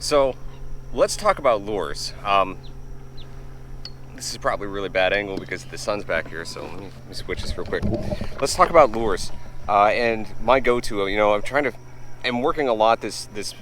So let's talk about lures. This is probably a really bad angle because the sun's back here, so let me switch this real quick. Let's talk about lures. And my go-to, I'm working a lot this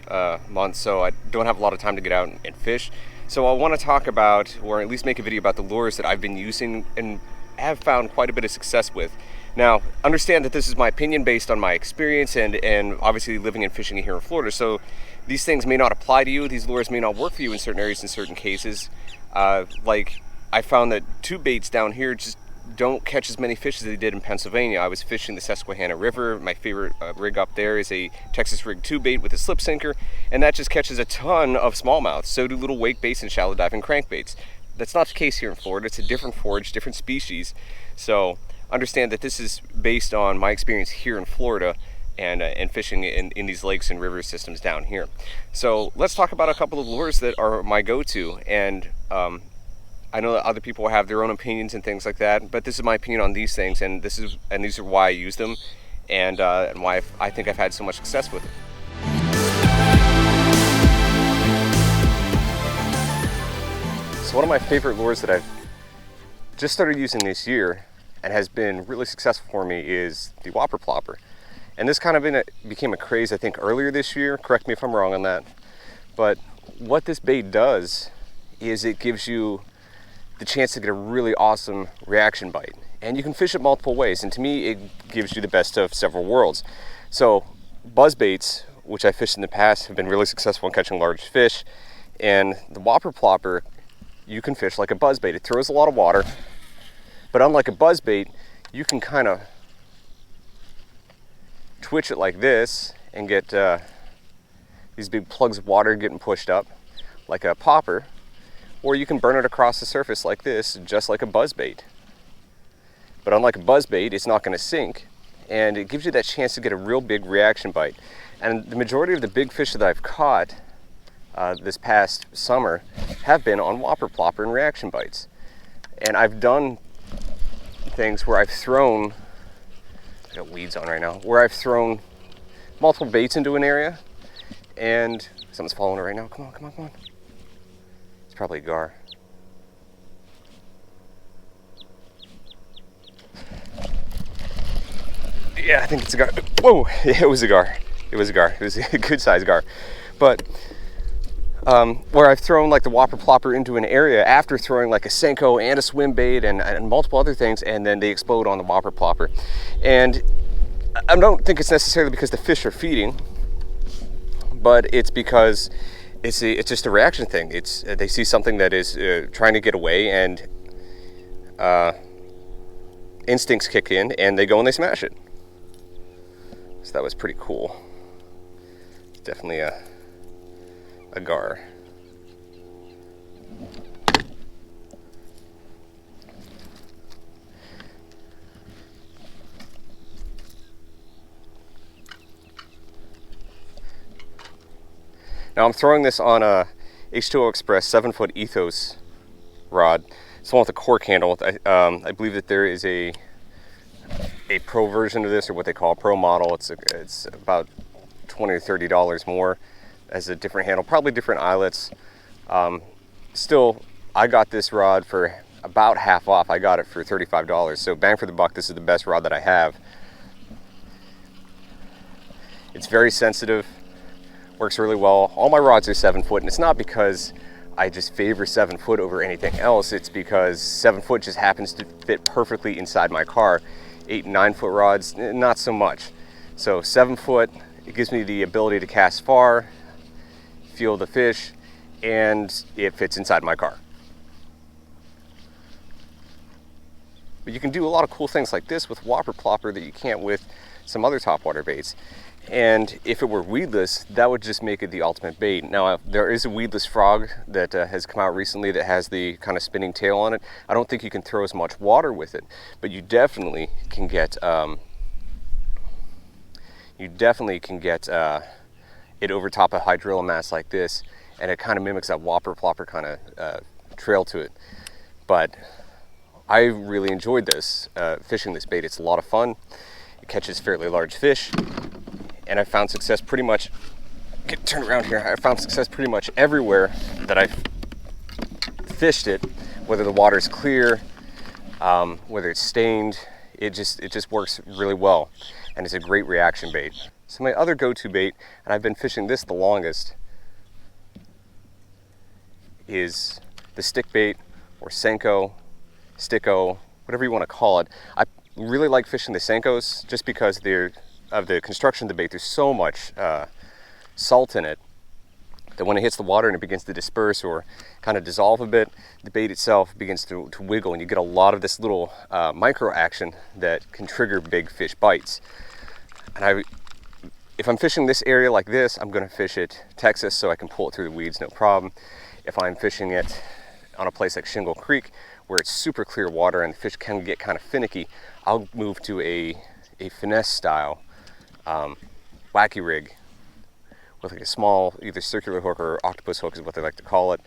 month, so I don't have a lot of time to get out and fish. So I want to talk about, or at least make a video about the lures that I've been using and have found quite a bit of success with. Now, understand that this is my opinion based on my experience and obviously living and fishing here in Florida. So these things may not apply to you. These lures may not work for you in certain areas in certain cases. Like I found that tube baits down here just don't catch as many fish as they did in Pennsylvania. I was fishing the Susquehanna River. My favorite rig up there is a Texas rig tube bait with a slip sinker, and that just catches a ton of smallmouth. So do little wake baits and shallow diving crankbaits. That's not the case here in Florida. It's a different forage, different species. So understand that this is based on my experience here in Florida and fishing in these lakes and river systems down here. So let's talk about a couple of lures that are my go-to. And I know that other people have their own opinions and things like that, but this is my opinion on these things, and these are why I use them, and why I think I've had so much success with them. So one of my favorite lures that I've just started using this year and has been really successful for me is the whopper plopper. And this kind of became a craze, I think, earlier this year. Correct me if I'm wrong on that. But what this bait does is it gives you the chance to get a really awesome reaction bite. And you can fish it multiple ways. And to me, it gives you the best of several worlds. So buzz baits, which I fished in the past, have been really successful in catching large fish. And the whopper plopper, you can fish like a buzz bait. It throws a lot of water. But unlike a buzz bait, you can kind of twitch it like this and get these big plugs of water getting pushed up like a popper, or you can burn it across the surface like this, just like a buzz bait. But unlike a buzz bait, it's not going to sink, and it gives you that chance to get a real big reaction bite. And the majority of the big fish that I've caught this past summer have been on whopper plopper and reaction bites. And I've done things where I've thrown, I got weeds on right now, where I've thrown multiple baits into an area, and someone's following it right now. Come on, come on, come on. It's probably a gar. Yeah, I think it's a gar. Whoa, yeah, it was a gar. It was a gar. It was a good sized gar. But where I've thrown like the whopper plopper into an area after throwing like a senko and a swim bait and multiple other things, and then they explode on the whopper plopper. And I don't think it's necessarily because the fish are feeding, but it's because it's just a reaction thing. It's they see something that is trying to get away, and instincts kick in, and they go and they smash it. So that was pretty cool. It's definitely a gar. Now I'm throwing this on a H2O Express 7-foot ethos rod. It's the one with the cork handle. I believe that there is a pro version of this, or what they call a pro model. It's about $20 or $30 more. As a different handle, probably different eyelets. Still, I got this rod for about half off. I got it for $35. So bang for the buck, this is the best rod that I have. It's very sensitive, works really well. All my rods are 7-foot, and it's not because I just favor 7-foot over anything else. It's because 7-foot just happens to fit perfectly inside my car. 8 and 9-foot rods, not so much. So 7-foot, it gives me the ability to cast far, feel the fish, and it fits inside my car. But you can do a lot of cool things like this with whopper plopper that you can't with some other topwater baits. And if it were weedless, that would just make it the ultimate bait. Now, there is a weedless frog that has come out recently that has the kind of spinning tail on it. I don't think you can throw as much water with it, but you definitely can get it over top a hydrilla mass like this, and it kind of mimics that whopper plopper kind of trail to it. But I really enjoyed this, fishing this bait. It's a lot of fun. It catches fairly large fish, and I found success pretty much get turned around here. I found success pretty much everywhere that I've fished it, whether the water's clear, whether it's stained. It just works really well, and it's a great reaction bait. So my other go-to bait, and I've been fishing this the longest, is the stick bait, or senko, stik-o, whatever you want to call it. I really like fishing the senkos just because of the construction of the bait. There's so much salt in it that when it hits the water and it begins to disperse or kind of dissolve a bit, the bait itself begins to wiggle, and you get a lot of this little micro action that can trigger big fish bites. And if I'm fishing this area like this, I'm going to fish it Texas so I can pull it through the weeds, no problem. If I'm fishing it on a place like Shingle Creek where it's super clear water and the fish can get kind of finicky, I'll move to a finesse style wacky rig with like a small either circular hook or octopus hook is what they like to call it,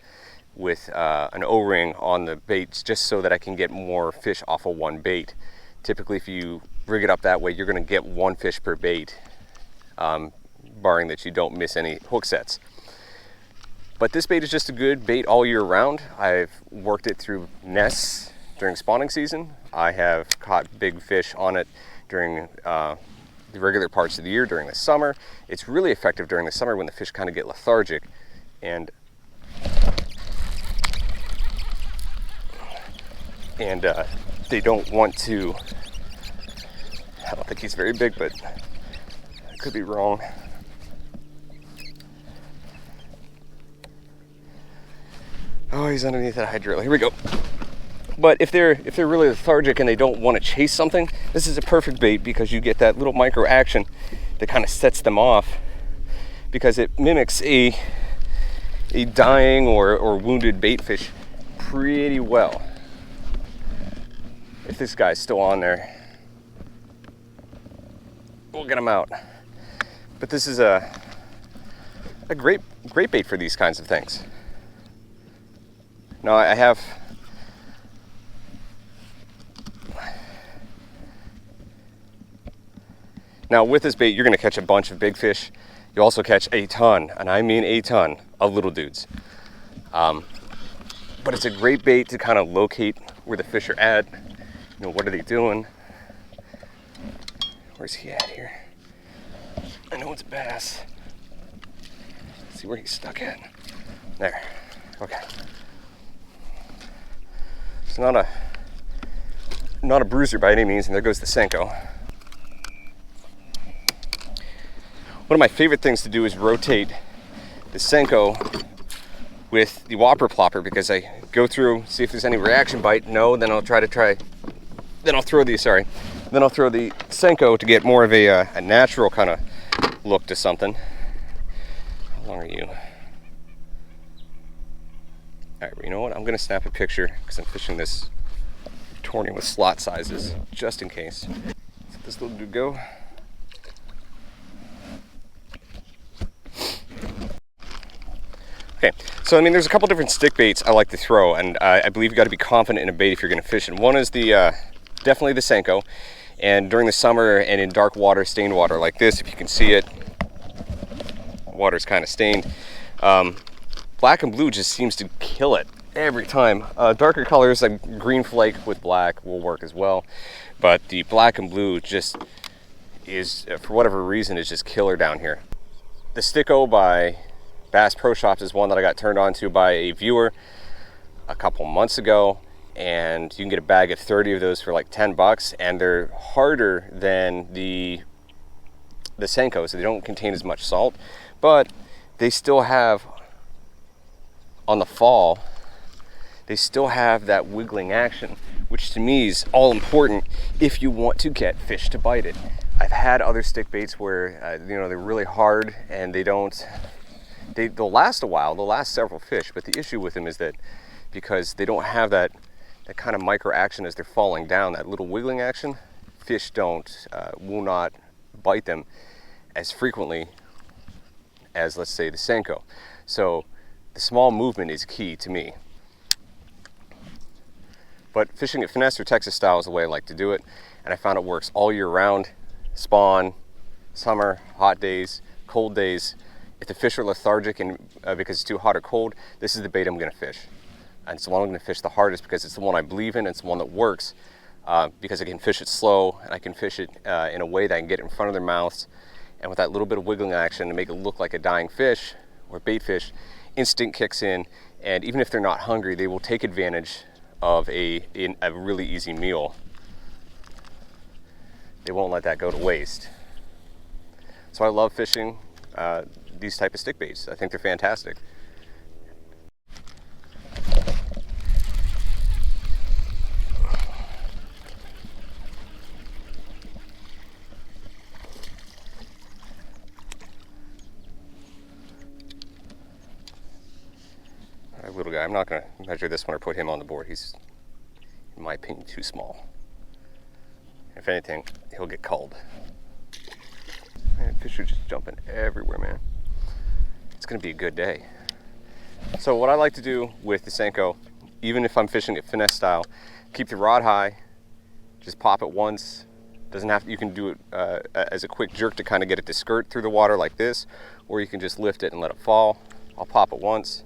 with an O-ring on the baits, just so that I can get more fish off of one bait. Typically if you rig it up that way, you're going to get one fish per bait, barring that you don't miss any hook sets. But this bait is just a good bait all year round. I've worked it through nests during spawning season. I have caught big fish on it during the regular parts of the year, during the summer. It's really effective during the summer when the fish kind of get lethargic and they don't want to. I don't think he's very big, but I could be wrong. Oh, he's underneath that hydrilla. Here we go. But if they're really lethargic and they don't want to chase something, this is a perfect bait because you get that little micro action that kind of sets them off, because it mimics a dying or wounded bait fish pretty well. If this guy's still on there, we'll get him out. But this is a great bait for these kinds of things. Now I have with this bait, you're going to catch a bunch of big fish. You also catch a ton, and I mean a ton, of little dudes. But it's a great bait to kind of locate where the fish are at. You know, what are they doing? Where's he at here? I know it's a bass. Let's see where he's stuck at. There. Okay. It's not a bruiser by any means, and there goes the senko. One of my favorite things to do is rotate the senko with the whopper plopper, because I go through, see if there's any reaction bite. No, then I'll throw the senko to get more of a natural kind of look to something. How long are you? All right, well, you know what? I'm gonna snap a picture because I'm fishing this tourney with slot sizes, just in case. Let this little dude go. Okay, so I mean, there's a couple different stick baits I like to throw, and I believe you got to be confident in a bait if you're going to fish it. One is definitely the senko, and during the summer and in dark water, stained water like this, if you can see it, water's kind of stained. Black and blue just seems to kill it every time. Darker colors like green flake with black will work as well, but the black and blue just is, for whatever reason, is just killer down here. The stik-o by Bass Pro Shops is one that I got turned on to by a viewer a couple months ago, and you can get a bag of 30 of those for like $10, and they're harder than the senko, so they don't contain as much salt, but they still have, on the fall, they still have that wiggling action, which to me is all important if you want to get fish to bite it. I've had other stick baits where they're really hard and they'll last a while, they'll last several fish, but the issue with them is that because they don't have that kind of micro action as they're falling down, that little wiggling action, fish will not bite them as frequently as, let's say, the senko. So the small movement is key to me. But fishing at finesse or Texas style is the way I like to do it, and I found it works all year round. Spawn, summer, hot days, cold days. If the fish are lethargic and because it's too hot or cold, this is the bait I'm going to fish. And it's the one I'm going to fish the hardest because it's the one I believe in. It's the one that works because I can fish it slow and I can fish it in a way that I can get it in front of their mouths. And with that little bit of wiggling action to make it look like a dying fish or bait fish, instinct kicks in. And even if they're not hungry, they will take advantage of a really easy meal. They won't let that go to waste. So I love fishing these type of stick baits. I think they're fantastic. All right, little guy, I'm not going to measure this one or put him on the board. He's, in my opinion, too small. If anything, he'll get culled. Man, fish are just jumping everywhere, man. It's gonna be a good day. So what I like to do with the senko, even if I'm fishing it finesse style, keep the rod high, just pop it once. Doesn't have to, you can do it as a quick jerk to kind of get it to skirt through the water like this, or you can just lift it and let it fall. I'll pop it once,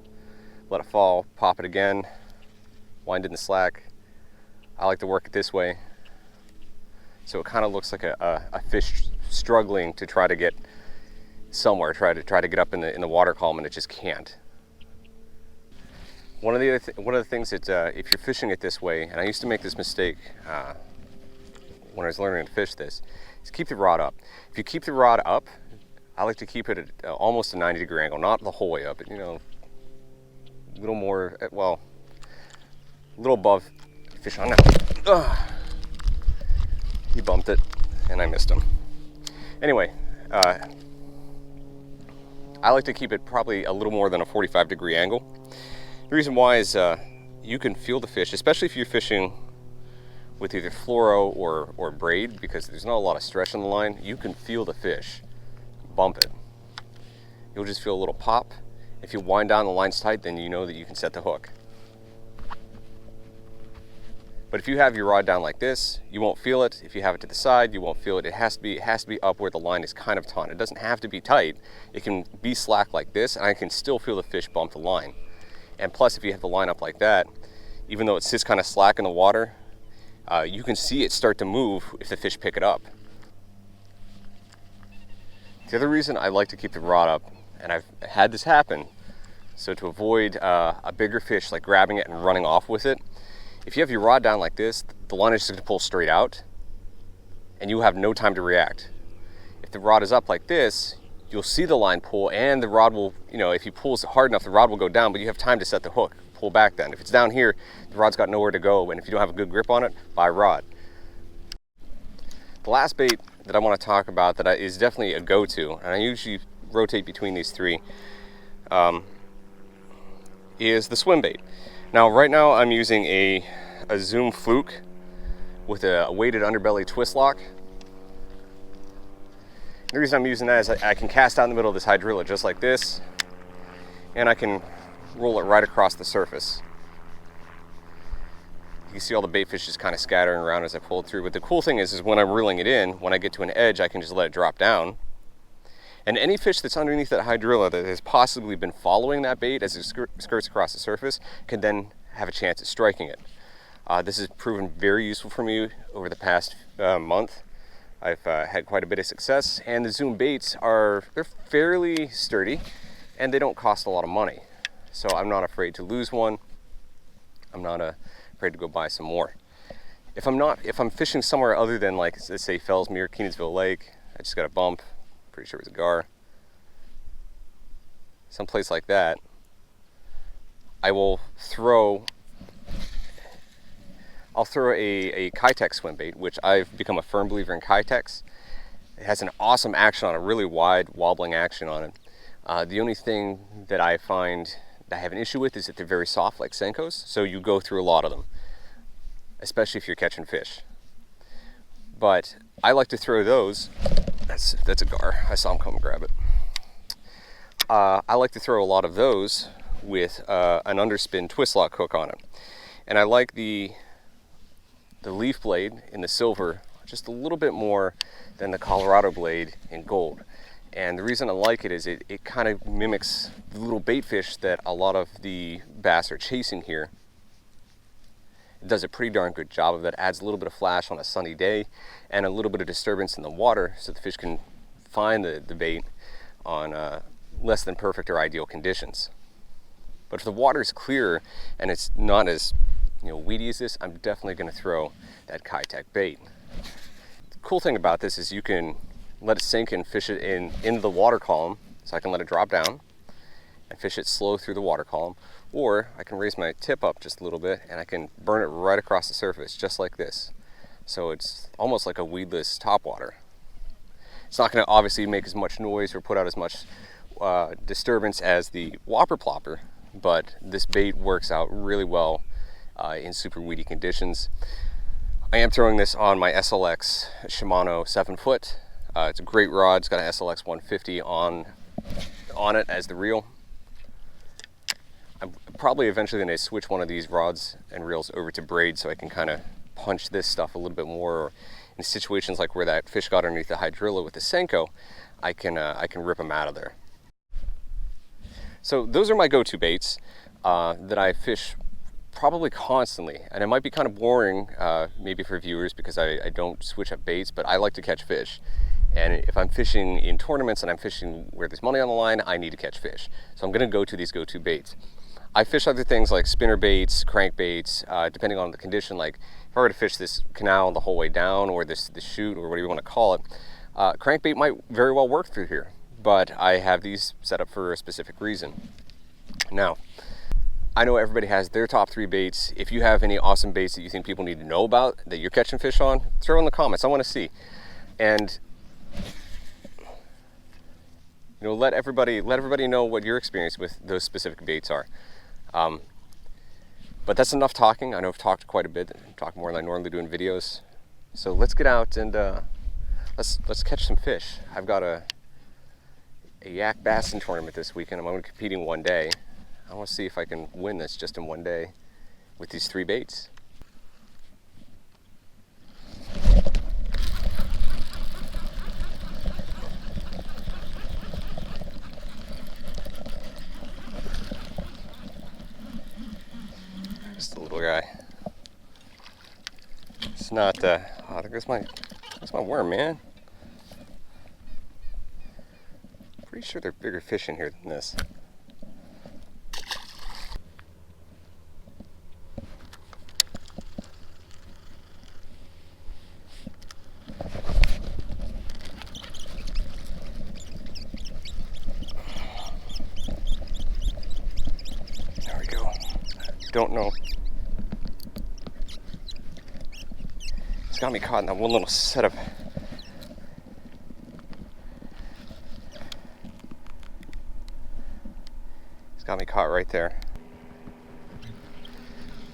let it fall, pop it again, wind in the slack. I like to work it this way, so it kind of looks like a fish struggling to try to get somewhere, try to get up in the water column, and it just can't. One of the things that if you're fishing it this way, and I used to make this mistake when I was learning to fish this, is keep the rod up. If you keep the rod up, I like to keep it at almost a 90-degree angle, not the whole way up, but, you know, a little more, well, a little above fish on now. Ugh. He bumped it and I missed him. Anyway, I like to keep it probably a little more than a 45-degree angle. The reason why is you can feel the fish, especially if you're fishing with either fluoro or braid, because there's not a lot of stretch on the line. You can feel the fish bump it. You'll just feel a little pop. If you wind down, the line's tight, then you know that you can set the hook. But if you have your rod down like this, you won't feel it. If you have it to the side, you won't feel it. It has to be up where the line is kind of taut. It doesn't have to be tight. It can be slack like this, and I can still feel the fish bump the line. And plus, if you have the line up like that, even though it sits kind of slack in the water, you can see it start to move if the fish pick it up. The other reason I like to keep the rod up, and I've had this happen, so to avoid a bigger fish like grabbing it and running off with it, if you have your rod down like this, the line is just going to pull straight out and you have no time to react. If the rod is up like this, you'll see the line pull, and the rod will, you know, if you pull hard enough, the rod will go down, but you have time to set the hook, pull back then. If it's down here, the rod's got nowhere to go, and if you don't have a good grip on it, buy a rod. The last bait that I want to talk about that is definitely a go-to, and I usually rotate between these three, is the swim bait. Now, right now I'm using a Zoom Fluke with a weighted underbelly twist lock. The reason I'm using that is I can cast out in the middle of this hydrilla just like this, and I can roll it right across the surface. You can see all the bait fish just kind of scattering around as I pull it through. But the cool thing is when I'm reeling it in, when I get to an edge, I can just let it drop down. And any fish that's underneath that hydrilla that has possibly been following that bait as it skirts across the surface can then have a chance at striking it. This has proven very useful for me over the past month. I've had quite a bit of success, and the Zoom baits they're fairly sturdy, and they don't cost a lot of money. So I'm not afraid to lose one. I'm not afraid to go buy some more. If I'm fishing somewhere other than, like, let's say Fellsmere or Kenansville Lake, I just got a bump, pretty sure it was a gar, someplace like that, I will throw a Kitex swim bait, which I've become a firm believer in Kitex. It has an awesome action on it, really wide wobbling action on it. The only thing that I find that I have an issue with is that they're very soft like Senkos, so you go through a lot of them, especially if you're catching fish. But I like to throw those. That's a gar. I saw him come and grab it. I like to throw a lot of those with an underspin twist lock hook on it. And I like the leaf blade in the silver just a little bit more than the Colorado blade in gold. And the reason I like it is it kind of mimics the little bait fish that a lot of the bass are chasing here. It does a pretty darn good job of that. Adds a little bit of flash on a sunny day and a little bit of disturbance in the water so the fish can find the bait on less than perfect or ideal conditions. But if the water is clear and it's not as weedy as this, I'm definitely going to throw that Kitech bait. The cool thing about this is you can let it sink and fish it into the water column, so I can let it drop down and fish it slow through the water column, or I can raise my tip up just a little bit and I can burn it right across the surface just like this. So it's almost like a weedless topwater. It's not going to obviously make as much noise or put out as much disturbance as the whopper plopper, but this bait works out really well in super weedy conditions. I am throwing this on my SLX Shimano 7-foot. It's a great rod. It's got an SLX 150 on it as the reel. I'm probably eventually going to switch one of these rods and reels over to braid so I can kind of punch this stuff a little bit more. Or in situations like where that fish got underneath the hydrilla with the senko, I can rip them out of there. So those are my go-to baits that I fish probably constantly, and it might be kind of boring maybe for viewers because I don't switch up baits, but I like to catch fish. And if I'm fishing in tournaments and I'm fishing where there's money on the line, I need to catch fish. So I'm going to go to these go-to baits. I fish other things like spinner baits, crank baits, depending on the condition. Like if I were to fish this canal the whole way down, or this chute, or whatever you want to call it, crankbait might very well work through here. But I have these set up for a specific reason. Now, I know everybody has their top 3 baits. If you have any awesome baits that you think people need to know about, that you're catching fish on, throw in the comments. I want to see. And let everybody know what your experience with those specific baits are. But that's enough talking. I know I've talked quite a bit. I talk more than I normally do in videos. So let's get out and let's catch some fish. I've got a yak bassing tournament this weekend. I'm only competing one day. I want to see if I can win this just in one day with these 3 baits. Just a little guy. It's not, oh, that's my worm, man. Pretty sure there are bigger fish in here than this. There we go. Don't know. It's got me caught in that one little setup. It's got me caught right there.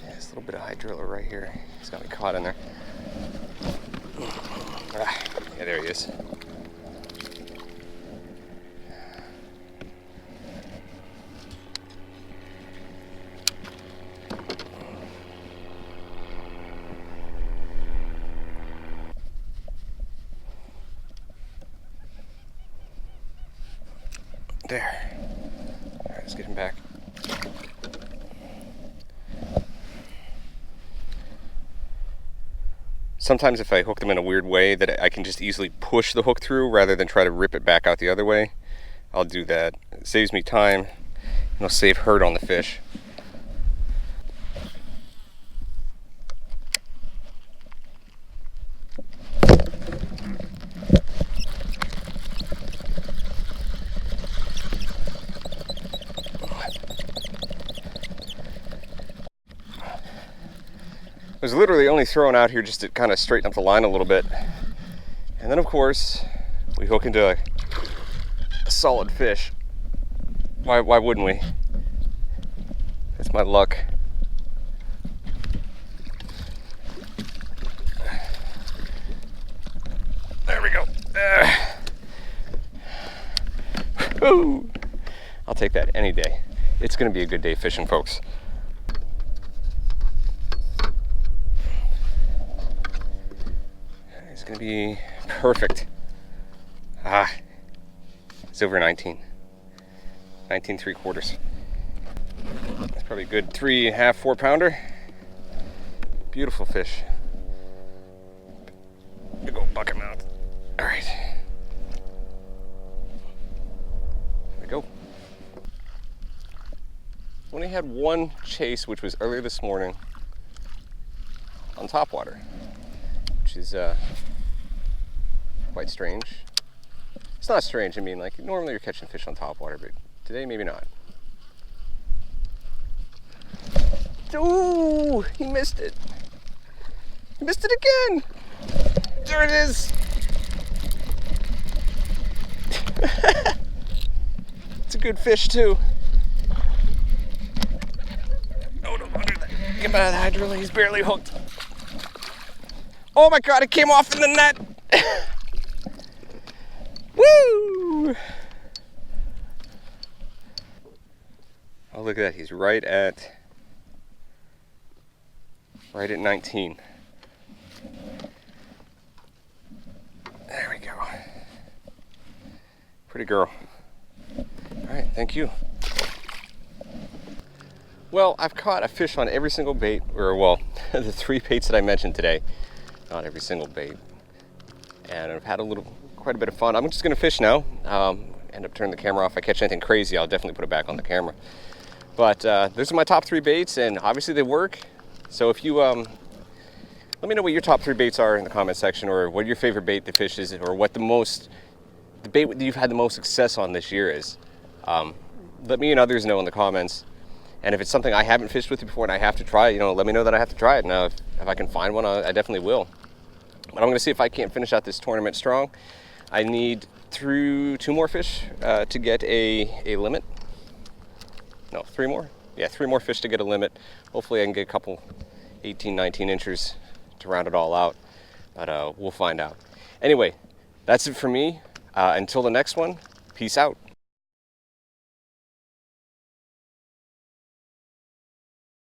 Yeah, this little bit of hydrilla right here. It's got me caught in there. Ah, yeah, there he is. There. All right, let's get him back. Sometimes if I hook them in a weird way that I can just easily push the hook through rather than try to rip it back out the other way, I'll do that. It saves me time and it'll save hurt on the fish. I was literally only thrown out here just to kind of straighten up the line a little bit. And then of course, we hook into a solid fish. Why wouldn't we? That's my luck. There we go. Ooh. I'll take that any day. It's gonna be a good day fishing, folks. It's gonna be perfect. Ah. It's over 19. 19 3/4. That's probably a good 3.5, 4-pounder. Beautiful fish. Big old bucket mouth. All right. There we go. Only had one chase, which was earlier this morning on topwater, which is quite strange. It's not strange. I mean, like, normally you're catching fish on topwater, but today maybe not. Ooh, he missed it. He missed it again. There it is. It's a good fish too. Oh, no wonder that. Get him out of the hydro. He's barely hooked. Oh my God! It came off in the net. Woo! Oh, look at that. He's right at 19. There we go. Pretty girl. All right, thank you. Well, I've caught a fish on every single bait, or well, the 3 baits that I mentioned today. Not every single bait. And I've had quite a bit of fun. I'm just gonna fish now. End up turning the camera off. If I catch anything crazy, I'll definitely put it back on the camera. But those are my top 3 baits, and obviously they work. So if you, let me know what your top 3 baits are in the comment section, or what your favorite bait to fish is, or what the bait that you've had the most success on this year is. Let me and others know in the comments. And if it's something I haven't fished with before and I have to try it, let me know that I have to try it. Now, if I can find one, I definitely will. But I'm gonna see if I can't finish out this tournament strong. I need 2 more fish to get a limit. No, 3 more? Yeah, 3 more fish to get a limit. Hopefully I can get a couple 18, 19 inches to round it all out. But we'll find out. Anyway, that's it for me. Until the next one, peace out.